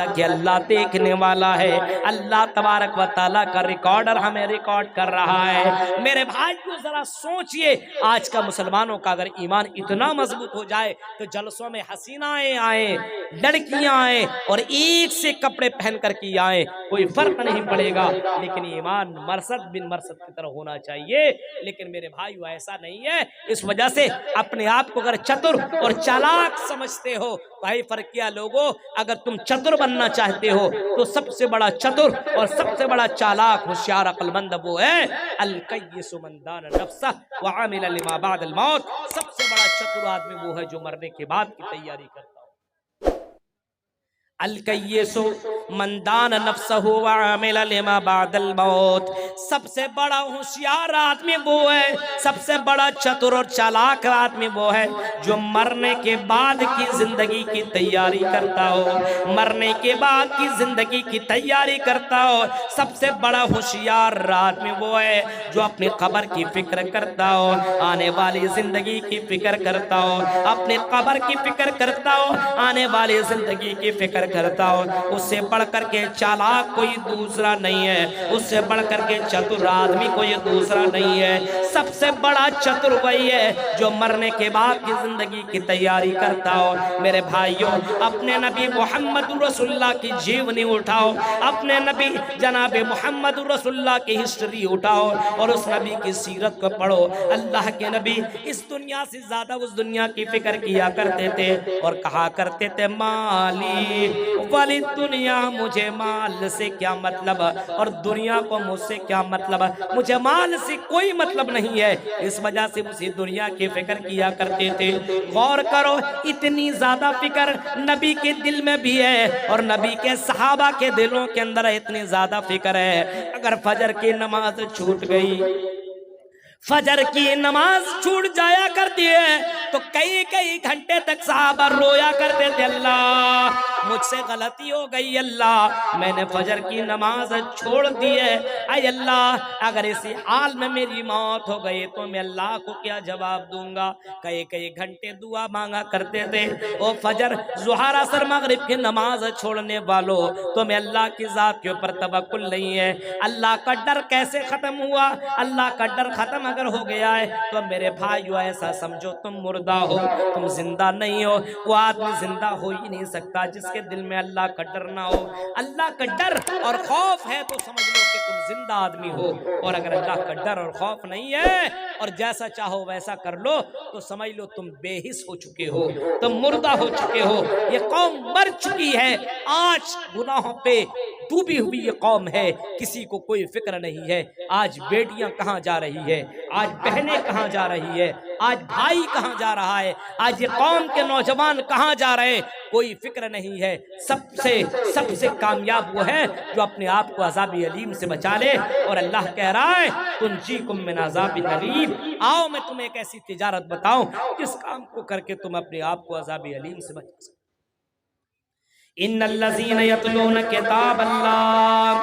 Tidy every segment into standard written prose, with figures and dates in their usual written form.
تھا کہ اللہ دیکھنے والا ہے، اللہ تبارک و تعالیٰ کا ریکارڈر ہمیں ریکارڈ کر رہا ہے۔ میرے بھائیو ذرا سوچئے، آج کا مسلمانوں کا اگر ایمان اتنا مضبوط ہو جائے تو جلسوں میں حسینائیں آئیں، لڑکیاں آئیں اور ایک سے کپڑے پہن کر کے آئیں، کوئی فرق نہیں پڑے گا، لیکن ایمان مرصد بن مرصد کی طرح ہونا چاہیے۔ لیکن میرے بھائیو ایسا نہیں ہے، اس وجہ سے اپنے آپ کو اگر چتر اور چالاک سمجھتے ہو، بھائی فرقیہ لوگوں، اگر تم چتر بننا چاہتے ہو تو سب سے بڑا چتر اور سب سے بڑا چالاک ہوشیار عقل مند وہ ہے الکیس من دان نفسہ وعمل لما بعد الموت۔ سب سے بڑا چتر آدمی وہ ہے جو مرنے کے بعد کی تیاری کرتا ہو۔ الکیس من دان نفسہ وعمل لما بعد الموت، سب سے بڑا ہوشیار آدمی وہ ہے، سب سے بڑا چتر اور چالاک آدمی وہ ہے جو مرنے کے بعد کی زندگی کی تیاری کرتا ہو، مرنے کے بعد کی زندگی کی تیاری کرتا ہو۔ سب سے بڑا ہوشیار آدمی وہ ہے جو اپنی قبر کی فکر کرتا ہو، آنے والی زندگی کی فکر کرتا ہو، اپنی قبر کی فکر کرتا ہو، آنے والی زندگی کی فکر کرتا ہو۔ اس سے بڑھ کر کے چالاک کوئی دوسرا نہیں ہے، اس سے بڑھ کر کے چتر آدمی کوئی دوسرا نہیں ہے۔ سب سے بڑا چتر وہی ہے جو مرنے کے بعد کی زندگی کی تیاری کرتا ہو۔ میرے بھائیوں، اپنے نبی محمد رسول اللہ کی جیونی اٹھاؤ، اپنے نبی جناب محمد رسول اللہ کی ہسٹری اٹھاؤ اور اس نبی کی سیرت کو پڑھو۔ اللہ کے نبی اس دنیا سے زیادہ اس دنیا کی فکر کیا کرتے تھے اور کہا کرتے تھے مالی ولی دنیا، مجھے مال سے کیا مطلب اور دنیا کو مجھ سے کیا مطلب، مجھے مال سے کوئی مطلب نہیں ہے۔ اس وجہ سے اسی دنیا کی فکر کیا کرتے تھے۔ غور کرو، اتنی زیادہ فکر نبی کے دل میں بھی ہے اور نبی کے صحابہ کے دلوں کے اندر اتنی زیادہ فکر ہے، اگر فجر کی نماز چھوٹ گئی، فجر کی نماز چھوٹ جایا کرتی ہے تو کئی گھنٹے تک صحابہ رویا کرتے تھے، اللہ مجھ سے غلطی ہو گئی، اللہ میں نے فجر کی نماز چھوڑ دی ہے، اے اللہ اگر اسی حال میں میری موت ہو گئی تو میں اللہ کو کیا جواب دوں گا۔ کئی گھنٹے دعا مانگا کرتے تھے۔ او فجر، ظہر، عصر، مغرب کی نماز چھوڑنے والوں، تمہیں اللہ کی ذات کے اوپر توکل نہیں ہے۔ اللہ کا ڈر کیسے ختم ہوا؟ اللہ کا ڈر ختم اگر ہو گیا ہے تو میرے بھائیو ایسا سمجھو تم مردہ ہو، تم زندہ نہیں ہو۔ وہ آدمی زندہ ہو ہی نہیں سکتا جس کے دل میں اللہ کا ڈر نہ ہو۔ اللہ کا ڈر اور خوف ہے تو سمجھ لو کہ تم زندہ آدمی ہو، اور اگر اللہ کا ڈر اور خوف نہیں ہے اور جیسا چاہو ویسا کر لو تو سمجھ لو تم بے حس ہو چکے ہو، تم مردہ ہو چکے ہو۔ یہ قوم مر چکی ہے، آج گناہوں پہ ڈوبی ہوئی یہ قوم ہے، کسی کو کوئی فکر نہیں ہے۔ آج بیٹیاں کہاں جا رہی ہے، آج بہنیں کہاں جا رہی ہے، آج بھائی کہاں جا رہا ہے، آج یہ قوم کے نوجوان کہاں جا رہے ہیں، کوئی فکر نہیں ہے۔ سب سے کامیاب وہ ہے جو اپنے آپ کو عذاب علیم سے بچا لے، اور اللہ کہہ رہا ہے تنجیکم من عذاب علیم، آؤ میں تمہیں ایک ایسی تجارت بتاؤں جس کام کو کر کے تم اپنے آپ کو عذاب علیم سے بچا سکتے۔ ان الذین یتلون کتاب اللہ،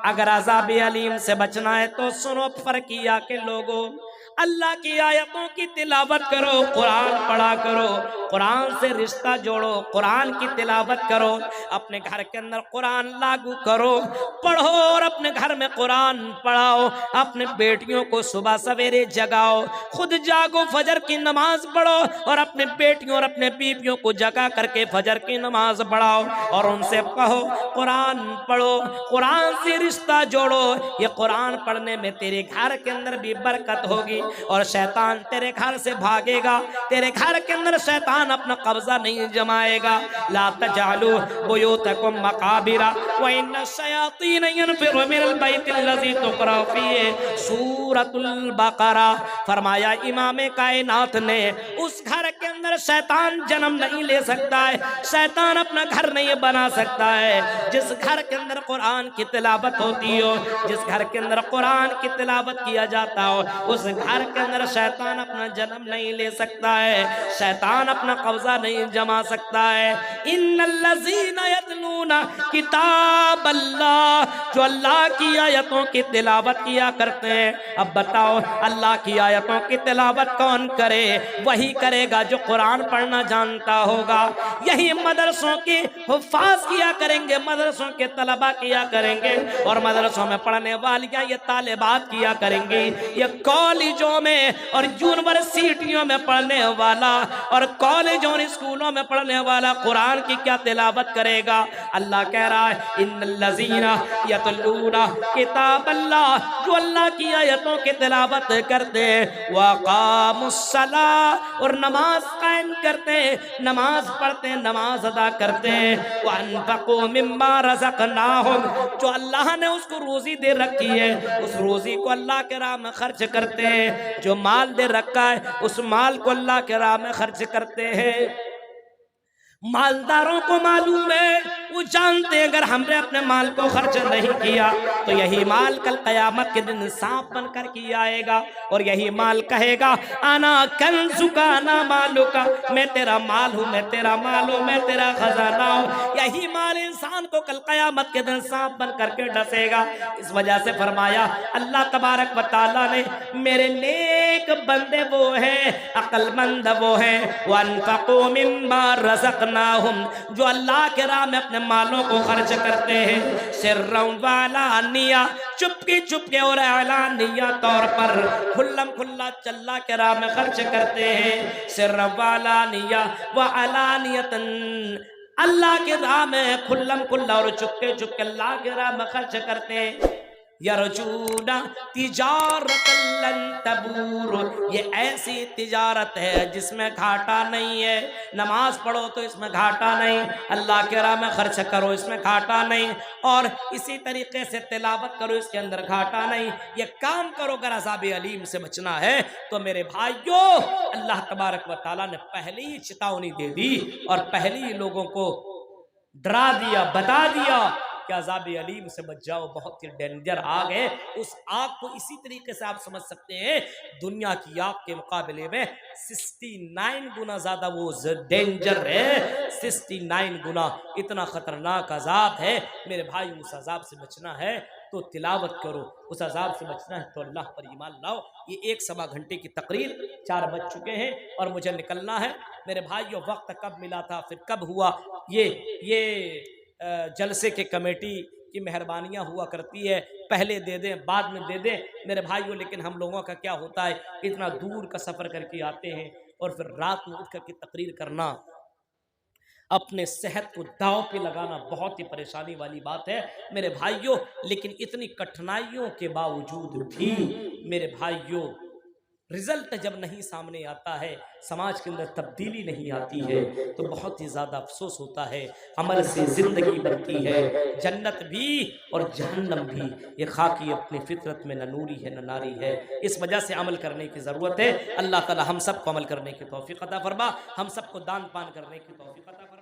اگر عذاب علیم سے بچنا ہے تو سنو فرقیہ کے لوگوں، اللہ کی آیتوں کی تلاوت کرو، قرآن پڑھا کرو، قرآن سے رشتہ جوڑو، قرآن کی تلاوت کرو، اپنے گھر کے اندر قرآن لاگو کرو، پڑھو اور اپنے گھر میں قرآن پڑھاؤ، اپنے بیٹیوں کو صبح سویرے جگاؤ، خود جاگو، فجر کی نماز پڑھو اور اپنے بیٹیوں اور اپنے بیویوں کو جگا کر کے فجر کی نماز پڑھاؤ اور ان سے کہو قرآن پڑھو، قرآن سے رشتہ جوڑو۔ یہ قرآن پڑھنے میں تیرے گھر کے اندر بھی برکت ہوگی اور شیطان تیرے گھر سے بھاگے گا، تیرے گھر کے اندر شیطان اپنا قبضہ نہیں جمائے گا۔ لا تجعلوا بیوتکم مقابر وان الشیاطین ینفرون من البیت الذی تقرأ فیہ سورۃ البقرہ۔ فرمایا امام کائنات نے اس گھر کے اندر شیطان جنم نہیں لے سکتا ہے، شیطان اپنا گھر نہیں بنا سکتا ہے جس گھر کے اندر قرآن کی تلاوت ہوتی ہو، جس گھر کے اندر قرآن کی تلاوت کیا جاتا ہو، اس گھر کے اندر شیطان اپنا جنم نہیں لے سکتا ہے، شیطان اپنا قبضہ نہیں جما سکتا ہے۔ ان الذین یتلون کتاب اللہ، جو اللہ کی آیتوں کی تلاوت کیا کرتے ہیں۔ اب بتاؤ اللہ کی آیتوں کی تلاوت کون کرے؟ وہی کرے گا جو قرآن پڑھنا جانتا ہوگا۔ یہی مدرسوں کے حفاظ کیا کریں گے، مدرسوں کے طلبہ کیا کریں گے، اور مدرسوں میں پڑھنے والیاں یہ طالبات کیا کریں گی۔ یہ کالجوں میں اور یونیورسٹیوں میں پڑھنے والا اور کالجوں اور اسکولوں میں پڑھنے والا قرآن کی کیا تلاوت کرے گا؟ اللہ کہہ رہا ہے ان الذین یتلون کتاب اللہ، جو اللہ کی آیتوں کی تلاوت کرتے ہیں، وَأَقَامُوا الصَّلَاةَ، اور نماز قائم کرتے ہیں، نماز پڑھتے ہیں، نماز ادا کرتے ہیں، وَأَنفَقُوا مِمَّا رَزَقْنَاهُمْ، جو اللہ نے اس کو روزی دے رکھی ہے اس روزی کو اللہ کے راہ میں خرچ کرتے ہیں، جو مال دے رکھا ہے اس مال کو اللہ کے راہ میں خرچ کرتے ہیں۔ مالداروں کو معلوم ہے، وہ جانتے ہیں اگر ہم نے اپنے مال کو خرچ نہیں کیا تو یہی مال کل قیامت کے دن سانپ بن کر کے آئے گا، اور یہی مال کہے گا انا کنزک انا مالک، میں تیرا مال ہوں، میں تیرا مال ہوں، میں تیرا خزانہ ہوں۔ یہی مال انسان کو کل قیامت کے دن سانپ بن کر کے ڈسے گا۔ اس وجہ سے فرمایا اللہ تبارک و تعالیٰ نے میرے نیک بندے وہ ہیں، عقل مند وہ ہیں، وَأَنفَقُوا مِمَّا رَزَقْنَاهُمْ، جو اللہ کے راہ میں اپنے مالوں کو خرچ کرتے ہیں، سرًّا وعلانیہ، چپکے چپکے اور اعلانیہ طور پر، کھلم کھلا اللہ کے راہ میں خرچ کرتے ہیں، سرًّا وعلانیہ وعلانیۃً، اللہ کے راہ میں کھلم کھلا اور چپکے چپکے اللہ کے راہ میں خرچ کرتے ہیں۔ یرجون تجارت لن تبور، یہ ایسی تجارت ہے جس میں گھاٹا نہیں ہے۔ نماز پڑھو تو اس میں گھاٹا نہیں، اللہ کے راہ میں خرچ کرو اس میں گھاٹا نہیں، اور اسی طریقے سے تلاوت کرو اس کے اندر گھاٹا نہیں۔ یہ کام کرو اگر عذاب علیم سے بچنا ہے تو میرے بھائیو، اللہ تبارک و تعالیٰ نے پہلے ہی چتاونی دے دی اور پہلے ہی لوگوں کو ڈرا دیا، بتا دیا کہ عذاب علیم سے بچ جاؤ، بہت ہی ڈینجر آگ ہے۔ اس آگ کو اسی طریقے سے آپ سمجھ سکتے ہیں، دنیا کی آگ کے مقابلے میں 69 گنا زیادہ وہ ڈینجر ہے، 69 گنا اتنا خطرناک عذاب ہے۔ میرے بھائی اس عذاب سے بچنا ہے تو تلاوت کرو، اس عذاب سے بچنا ہے تو اللہ پر ایمان لاؤ۔ یہ 1 سوا گھنٹے کی تقریر، 4 بج چکے ہیں اور مجھے نکلنا ہے۔ میرے بھائیو وقت کب ملا تھا پھر کب ہوا؟ یہ جلسے کے کمیٹی کی مہربانیاں ہوا کرتی ہے، پہلے دے دیں بعد میں دے دیں میرے بھائیوں، لیکن ہم لوگوں کا کیا ہوتا ہے، اتنا دور کا سفر کر کے آتے ہیں اور پھر رات میں اٹھ کر کے تقریر کرنا، اپنے صحت کو داؤ پہ لگانا بہت ہی پریشانی والی بات ہے میرے بھائیوں۔ لیکن اتنی کٹھنائیوں کے باوجود بھی میرے بھائیوں، رزلٹ جب نہیں سامنے آتا ہے، سماج کے اندر تبدیلی نہیں آتی ہے تو بہت ہی زیادہ افسوس ہوتا ہے۔ عمل سے زندگی بنتی ہے، جنت بھی اور جہنم بھی، یہ خاکی اپنی فطرت میں نہ نوری ہے نہ ناری ہے۔ اس وجہ سے عمل کرنے کی ضرورت ہے۔ اللہ تعالی ہم سب کو عمل کرنے کی توفیق عطا فرما، ہم سب کو دان پان کرنے کی توفیق عطا فرما۔